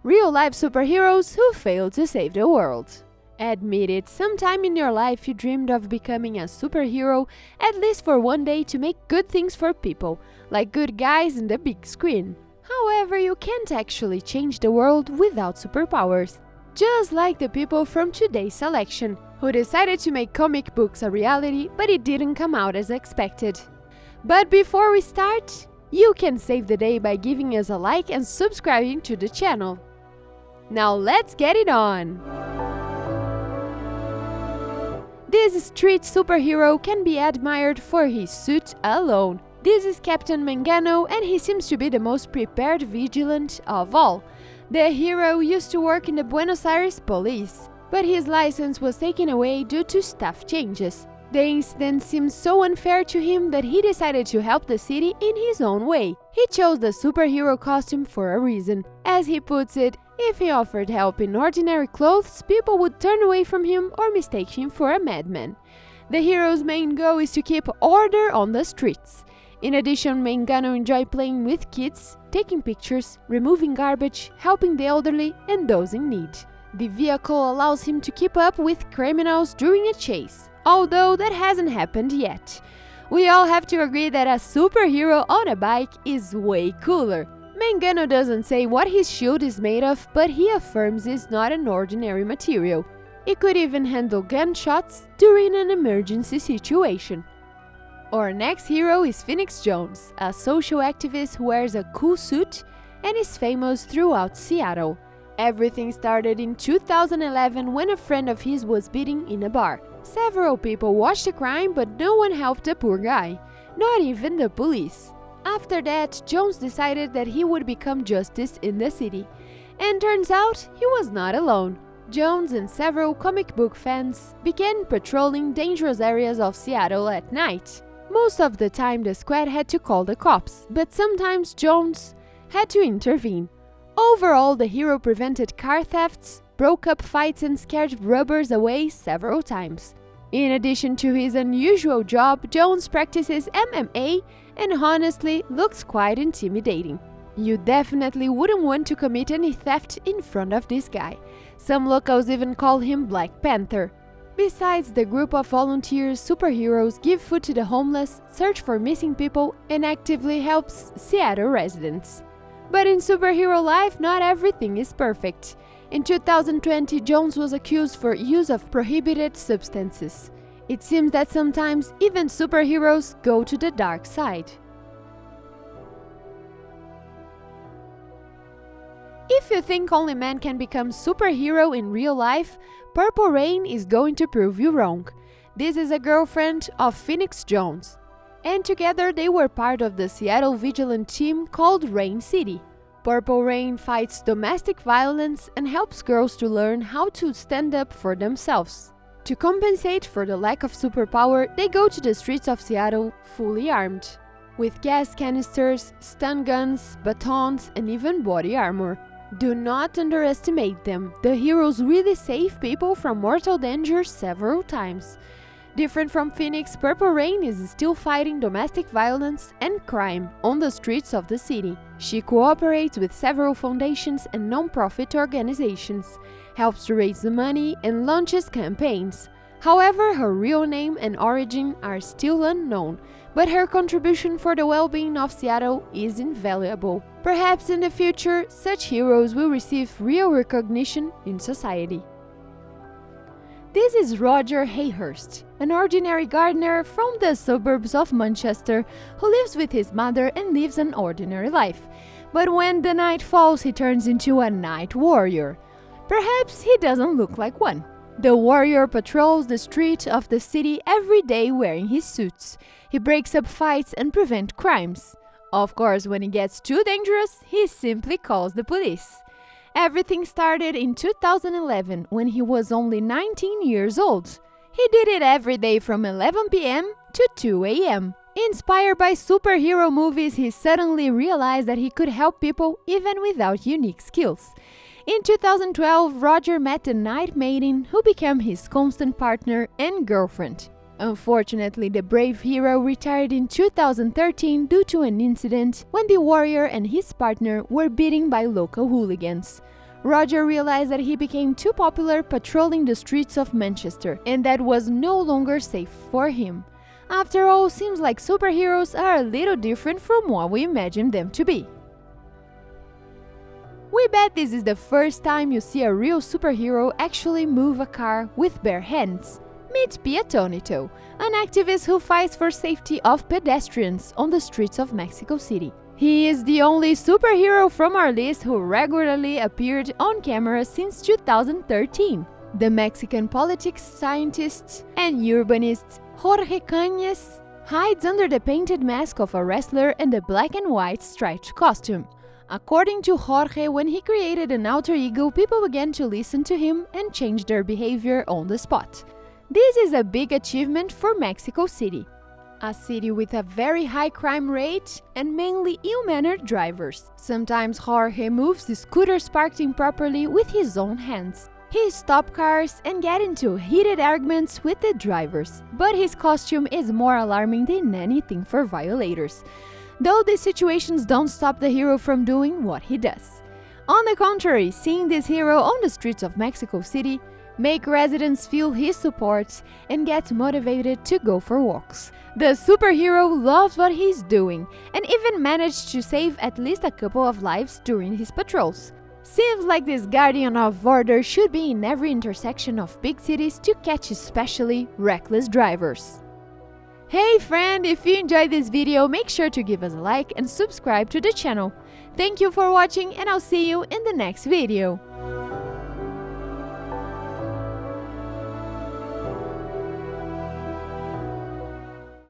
real-life superheroes who failed to save the world. Admit it, sometime in your life you dreamed of becoming a superhero, at least for one day, to make good things for people, like good guys in the big screen. However, you can't actually change the world without superpowers. Just like the people from today's selection, who decided to make comic books a reality, but it didn't come out as expected. But before we start, you can save the day by giving us a like and subscribing to the channel. Now let's get it on! This street superhero can be admired for his suit alone. This is Captain Mangano, and he seems to be the most prepared vigilant of all. The hero used to work in the Buenos Aires police, but his license was taken away due to staff changes. The incident seemed so unfair to him that he decided to help the city in his own way. He chose the superhero costume for a reason. As he puts it, if he offered help in ordinary clothes, people would turn away from him or mistake him for a madman. The hero's main goal is to keep order on the streets. In addition, Mangano enjoys playing with kids, taking pictures, removing garbage, helping the elderly and those in need. The vehicle allows him to keep up with criminals during a chase, although that hasn't happened yet. We all have to agree that a superhero on a bike is way cooler. Mangano doesn't say what his shield is made of, but he affirms it's not an ordinary material. It could even handle gunshots during an emergency situation. Our next hero is Phoenix Jones, a social activist who wears a cool suit and is famous throughout Seattle. Everything started in 2011 when a friend of his was beaten in a bar. Several people watched the crime, but no one helped the poor guy, not even the police. After that, Jones decided that he would become justice in the city. And turns out, he was not alone. Jones and several comic book fans began patrolling dangerous areas of Seattle at night. Most of the time, the squad had to call the cops, but sometimes Jones had to intervene. Overall, the hero prevented car thefts, broke up fights and scared robbers away several times. In addition to his unusual job, Jones practices MMA and honestly looks quite intimidating. You definitely wouldn't want to commit any theft in front of this guy. Some locals even call him Black Panther. Besides the group of volunteers, superheroes give food to the homeless, search for missing people, and actively helps Seattle residents. But in superhero life, not everything is perfect. In 2020, Jones was accused for use of prohibited substances. It seems that sometimes even superheroes go to the dark side. If you think only men can become superhero in real life, Purple Rain is going to prove you wrong. This is a girlfriend of Phoenix Jones, and together they were part of the Seattle Vigilant team called Rain City. Purple Rain fights domestic violence and helps girls to learn how to stand up for themselves. To compensate for the lack of superpower, they go to the streets of Seattle fully armed, with gas canisters, stun guns, batons, and even body armor. Do not underestimate them. The heroes really save people from mortal danger several times. Different from Phoenix, Purple Rain is still fighting domestic violence and crime on the streets of the city. She cooperates with several foundations and non-profit organizations, helps to raise the money, and launches campaigns. However, her real name and origin are still unknown, but her contribution for the well-being of Seattle is invaluable. Perhaps in the future, such heroes will receive real recognition in society. This is Roger Hayhurst, an ordinary gardener from the suburbs of Manchester who lives with his mother and lives an ordinary life. But when the night falls, he turns into a night warrior. Perhaps he doesn't look like one. The warrior patrols the street of the city every day wearing his suits. He breaks up fights and prevents crimes. Of course, when it gets too dangerous, he simply calls the police. Everything started in 2011 when he was only 19 years old. He did it every day from 11 p.m. to 2 a.m. Inspired by superhero movies, he suddenly realized that he could help people even without unique skills. In 2012, Roger met a night maiden who became his constant partner and girlfriend. Unfortunately, the brave hero retired in 2013 due to an incident when the warrior and his partner were beaten by local hooligans. Roger realized that he became too popular patrolling the streets of Manchester, and that was no longer safe for him. After all, seems like superheroes are a little different from what we imagined them to be. We bet this is the first time you see a real superhero actually move a car with bare hands. Meet Pietonito, an activist who fights for safety of pedestrians on the streets of Mexico City. He is the only superhero from our list who regularly appeared on camera since 2013. The Mexican politics scientist and urbanist Jorge Cañas hides under the painted mask of a wrestler and the black and white striped costume. According to Jorge, when he created an alter ego, people began to listen to him and change their behavior on the spot. This is a big achievement for Mexico City, a city with a very high crime rate and mainly ill-mannered drivers. Sometimes Jorge moves the scooters parked improperly with his own hands. He stops cars and gets into heated arguments with the drivers, but his costume is more alarming than anything for violators. Though these situations don't stop the hero from doing what he does. On the contrary, seeing this hero on the streets of Mexico City make residents feel his support and get motivated to go for walks. The superhero loves what he's doing and even managed to save at least a couple of lives during his patrols. Seems like this guardian of order should be in every intersection of big cities to catch especially reckless drivers. Hey friend, if you enjoyed this video, make sure to give us a like and subscribe to the channel. Thank you for watching and I'll see you in the next video.